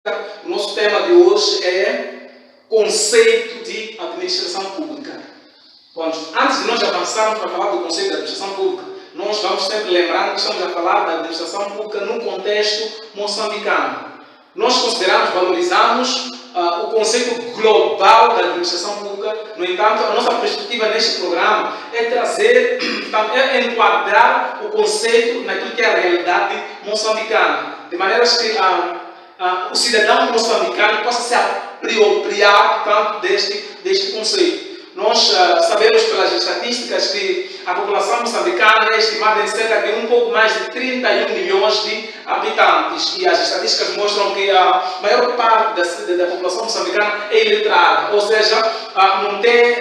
O nosso tema de hoje é conceito de administração pública. Bom, antes de nós avançarmos para falar do conceito de administração pública, nós vamos sempre lembrando que estamos a falar da administração pública no contexto moçambicano. Nós consideramos, valorizamos o conceito global da administração pública. No entanto, a nossa perspectiva neste programa é trazer, é enquadrar o conceito naquilo que é a realidade moçambicana, de maneira que o cidadão moçambicano possa se apropriar, portanto, deste conceito. Nós sabemos pelas estatísticas que a população moçambicana é estimada em cerca de um pouco mais de 31 milhões de habitantes. E as estatísticas mostram que a maior parte da população moçambicana é iletrada, ou seja, não tem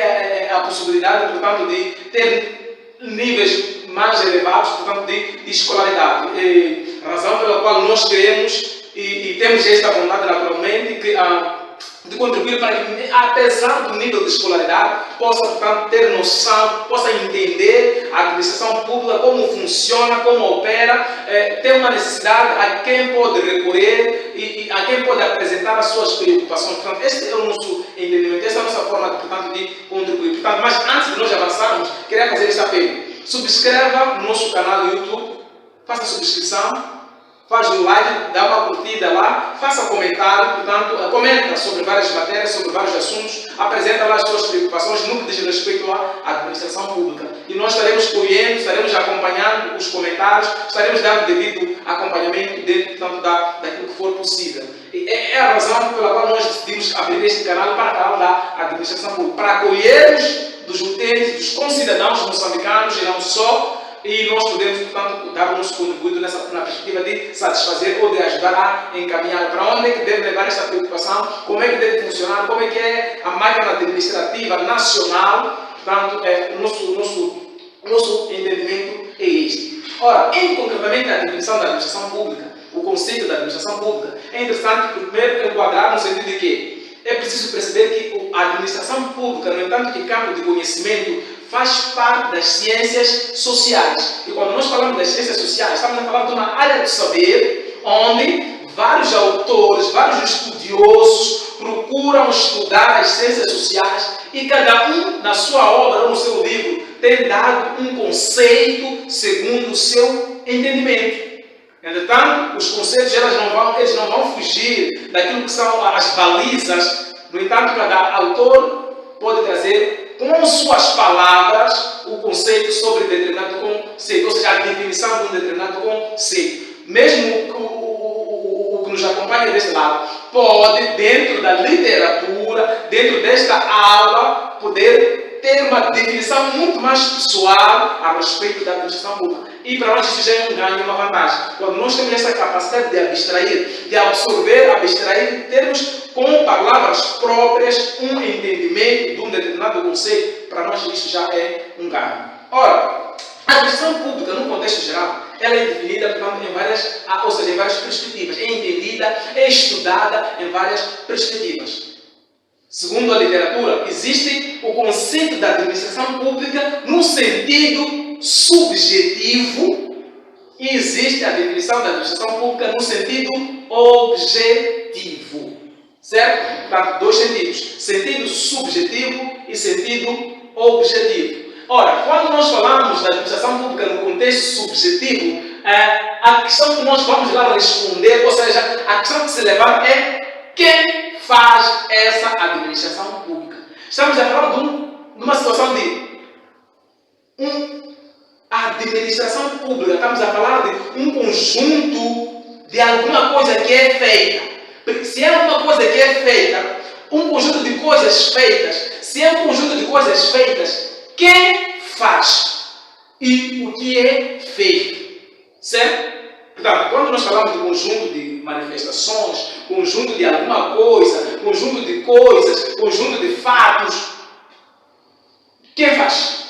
a possibilidade, portanto, de ter níveis mais elevados, portanto, de escolaridade. E a razão pela qual nós queremos e temos esta vontade, naturalmente, de contribuir para que, apesar do nível de escolaridade, possa, portanto, ter noção, possa entender a administração pública, como funciona, como opera, ter uma necessidade a quem pode recorrer e a quem pode apresentar as suas preocupações. Portanto, este é o nosso entendimento, esta é a nossa forma, portanto, de contribuir. Portanto, mas antes de nós avançarmos, queria fazer este apelo. Subscreva no nosso canal do YouTube, faça a subscrição, faz um like, dá uma curtida lá, faça comentário, portanto, comenta sobre várias matérias, sobre vários assuntos, apresenta lá as suas preocupações no que diz respeito à administração pública. E nós estaremos colhendo, estaremos acompanhando os comentários, estaremos dando devido acompanhamento dentro, portanto, daquilo que for possível. E é a razão pela qual nós decidimos abrir este canal para falar da administração pública, para acolhermos dos utentes, dos concidadãos moçambicanos e não só, e nós podemos, portanto, dar o nosso contributo na perspectiva de satisfazer ou de ajudar a encaminhar para onde é que deve levar esta preocupação, como é que deve funcionar, como é que é a máquina administrativa nacional. Portanto, o nosso entendimento é este. Ora, concretamente a definição da administração pública, o conceito da administração pública, é interessante primeiro enquadrar no sentido de que é preciso perceber que a administração pública, no entanto, que campo de conhecimento faz parte das ciências sociais. E quando nós falamos das ciências sociais, estamos a falar de uma área do saber onde vários autores, vários estudiosos procuram estudar as ciências sociais e cada um, na sua obra ou no seu livro, tem dado um conceito segundo o seu entendimento. Entretanto, os conceitos eles não vão fugir daquilo que são as balizas. No entanto, cada autor pode trazer com suas palavras o conceito sobre determinado conceito, ou seja, a definição de um determinado conceito. Mesmo o que nos acompanha deste lado pode, dentro da literatura, dentro desta aula, poder ter uma definição muito mais pessoal a respeito da administração pública. E para nós isso já é um ganho, uma vantagem. Quando nós temos essa capacidade de abstrair, de abstrair, termos com palavras próprias um entendimento de um determinado conceito, para nós isso já é um ganho. Ora, a administração pública, no contexto geral, ela é definida, portanto, em várias perspectivas. É entendida, é estudada em várias perspectivas. Segundo a literatura, existe o conceito da administração pública no sentido subjetivo e existe a definição da administração pública no sentido objetivo. Certo? Portanto, dois sentidos. Sentido subjetivo e sentido objetivo. Ora, quando nós falamos da administração pública no contexto subjetivo, a questão que nós vamos lá responder, ou seja, a questão que se levanta é quem faz essa administração pública. Estamos a falar de uma situação de a administração pública, estamos a falar de um conjunto de alguma coisa que é feita. Se é uma coisa que é feita, um conjunto de coisas feitas, se é um conjunto de coisas feitas, quem faz e o que é feito? Certo? Portanto, quando nós falamos de conjunto de manifestações, conjunto de alguma coisa, conjunto de coisas, conjunto de fatos, quem faz?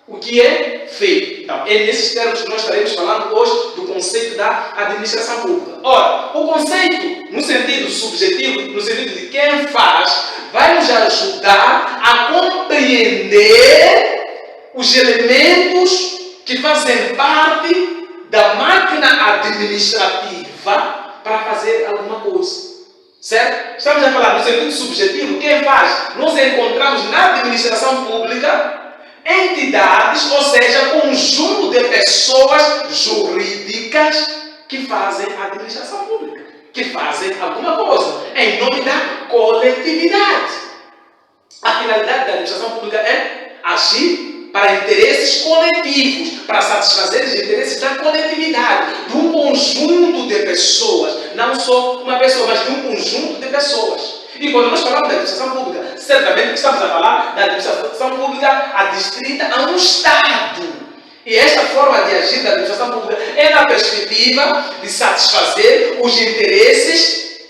O que é feito. Então, é nesses termos que nós estaremos falando hoje do conceito da administração pública. Ora, o conceito, no sentido subjetivo, no sentido de quem faz, vai nos ajudar a compreender os elementos que fazem parte da máquina administrativa para fazer alguma coisa. Certo? Estamos a falar no sentido subjetivo. Quem faz? Nós encontramos na administração pública entidades, ou seja, conjunto de pessoas jurídicas que fazem a administração pública, que fazem alguma coisa em nome da coletividade. A finalidade da administração pública é agir para interesses coletivos, para satisfazer os interesses da coletividade, de um conjunto de pessoas, não só uma pessoa, mas de um conjunto de pessoas. E quando nós falamos da administração pública, certamente estamos a falar da administração pública adstrita a um Estado. E esta forma de agir da administração pública é na perspectiva de satisfazer os interesses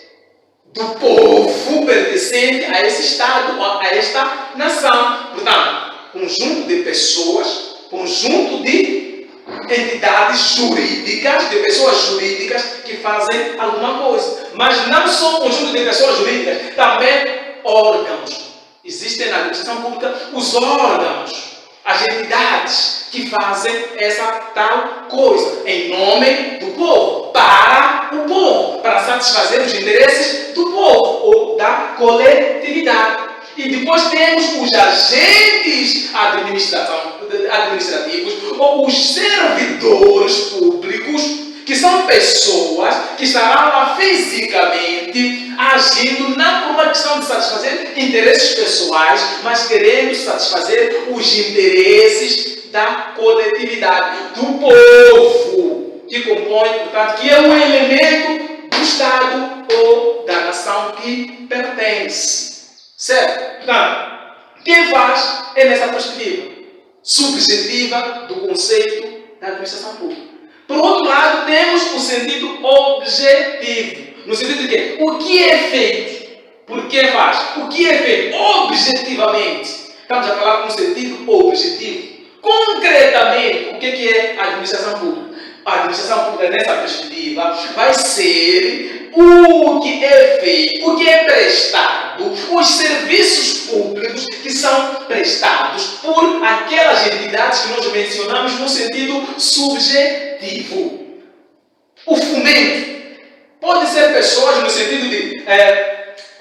do povo pertencente a esse Estado, a esta nação. Portanto, conjunto de pessoas, conjunto de entidades jurídicas, de pessoas jurídicas que fazem alguma coisa. Mas não só conjunto de pessoas jurídicas, também órgãos. Existem na administração pública os órgãos, as entidades que fazem essa tal coisa em nome do povo, para o povo, para satisfazer os interesses do povo ou da coletividade. E depois temos os agentes administrativos ou os servidores públicos, que são pessoas que estarão lá fisicamente agindo não por uma questão de satisfazer interesses pessoais, mas querendo satisfazer os interesses da coletividade, do povo, que compõe, portanto, que é um elemento do Estado ou da nação que pertence. Certo? Portanto, quem faz é nessa perspectiva subjetiva do conceito da administração pública. Por outro lado, temos o sentido objetivo. No sentido de que o que é feito por quem faz? O que é feito objetivamente? Estamos a falar com um sentido objetivo. Concretamente, o que é a administração pública? A administração pública, nessa perspectiva, vai ser o que é feito, o que é prestado, os serviços públicos que são prestados por aquelas entidades que nós mencionamos no sentido subjetivo. O fomento pode ser pessoas no sentido de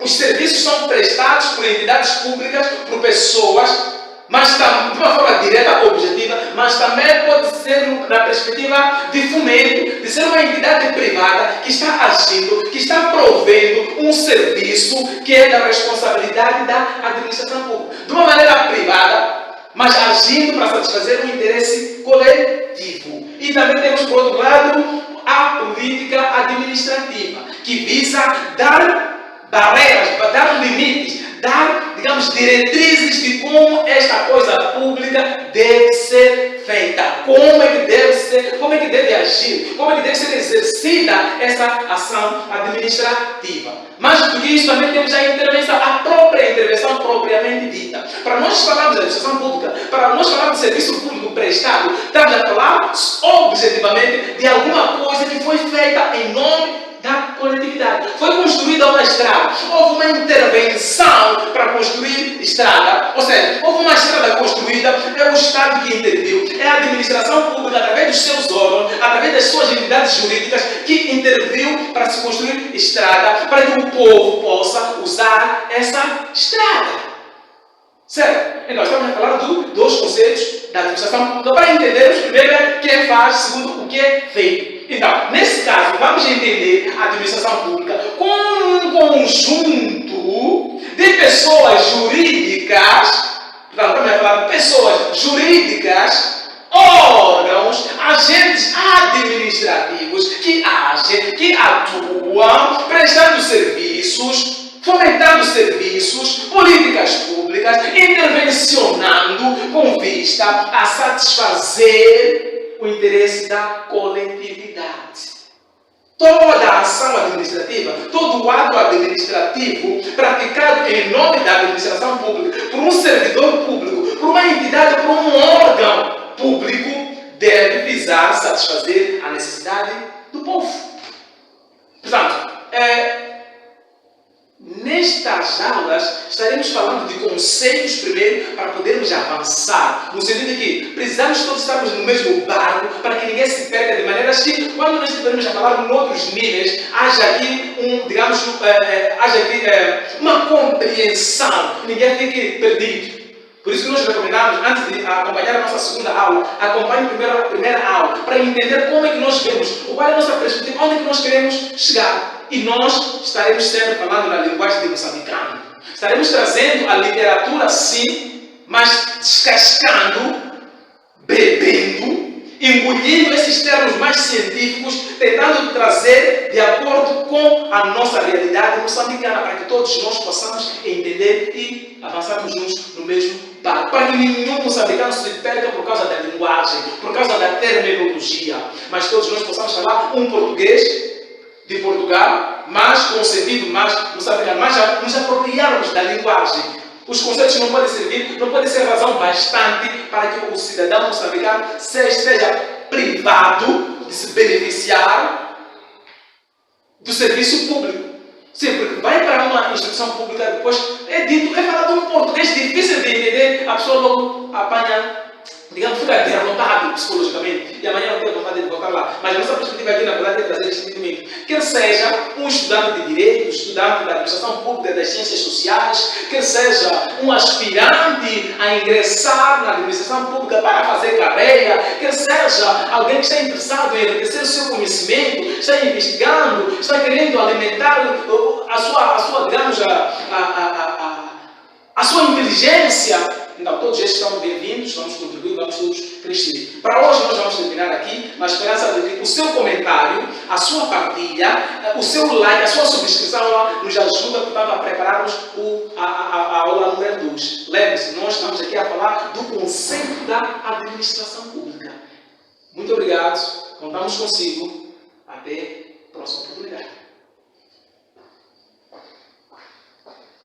os serviços são prestados por entidades públicas, por pessoas, mas de uma forma direta, objetiva, mas também pode ser na perspectiva de fomento, de ser uma entidade privada que está agindo, que está provendo um serviço que é da responsabilidade da administração pública. De uma maneira privada, mas agindo para satisfazer um interesse coletivo. E também temos, por outro lado, a política administrativa, que visa dar barreiras, dar limites, dar, digamos, diretrizes de como esta coisa pública deve ser feita, como é que deve agir, como é que deve ser exercida essa ação administrativa. Mais do que isso, também temos a intervenção, a própria intervenção propriamente dita. Para nós falarmos da administração pública, para nós falarmos de serviço público prestado, estamos a falar objetivamente de alguma coisa que foi feita em nome da coletividade. Foi construída uma estrada, houve uma intervenção para construir estrada, ou seja, houve uma estrada construída, é o Estado que interviu, é a administração pública, através dos seus órgãos, através das suas entidades jurídicas, que interviu para se construir estrada, para que o povo possa usar essa estrada. Certo? Então, estamos a falar dos conceitos da administração pública para entendermos primeiro quem faz, segundo o que é feito. Então, nesse caso, vamos entender a administração pública como um conjunto de pessoas jurídicas, portanto, estamos a falar de pessoas jurídicas, órgãos, agentes administrativos que agem, que atuam, prestando serviços, fomentando serviços, políticas públicas, intervencionando com vista a satisfazer o interesse da coletividade. Toda a ação administrativa, todo o ato administrativo praticado em nome da administração pública, por um servidor público, por uma entidade, por um órgão público, deve visar satisfazer a necessidade do povo. Portanto, neste nestas aulas estaremos falando de conceitos primeiro para podermos avançar. No sentido de que precisamos todos estarmos no mesmo barco para que ninguém se perca, de maneiras que, quando nós estivermos a falar em outros níveis, haja aqui uma compreensão, ninguém fique perdido. Por isso que nós recomendamos, antes de acompanhar a nossa segunda aula, acompanhe primeiro a primeira aula, para entender como é que nós vemos, qual é a nossa perspectiva, onde é que nós queremos chegar. E nós estaremos sempre falando na linguagem de moçambicano. Estaremos trazendo a literatura, sim, mas descascando, bebendo, engolindo esses termos mais científicos, tentando trazer de acordo com a nossa realidade moçambicana, para que todos nós possamos entender e avançarmos juntos no mesmo barco. Para que nenhum moçambicano se perca por causa da linguagem, por causa da terminologia, mas todos nós possamos falar um português de Portugal, mas com sentido mais moçambicano, mas nos apropriarmos da linguagem. Os conceitos não podem servir, não podem ser razão bastante para que o cidadão moçambicano esteja privado de se beneficiar do serviço público. Sim, porque vai para uma instituição pública, depois é falado um português difícil de entender, a pessoa logo apanha, digamos, fica derrotado psicologicamente e amanhã não tem vontade de voltar lá. Mas a nossa perspectiva aqui, na verdade, é trazer este entendimento. Quer seja um estudante de direito, estudante da administração pública, das ciências sociais, quer seja um aspirante a ingressar na administração pública para fazer carreira, quer seja alguém que está interessado em enriquecer o seu conhecimento, está investigando, está querendo alimentar a sua inteligência. Então, todos estes estão bem-vindos, vamos contribuir, vamos todos crescer. Para hoje, nós vamos terminar aqui, na esperança de que o seu comentário, a sua partilha, o seu like, a sua subscrição lá, nos ajuda, portanto, a prepararmos a aula número 2. Lembre-se, nós estamos aqui a falar do conceito da administração pública. Muito obrigado, contamos consigo. Até a próxima oportunidade.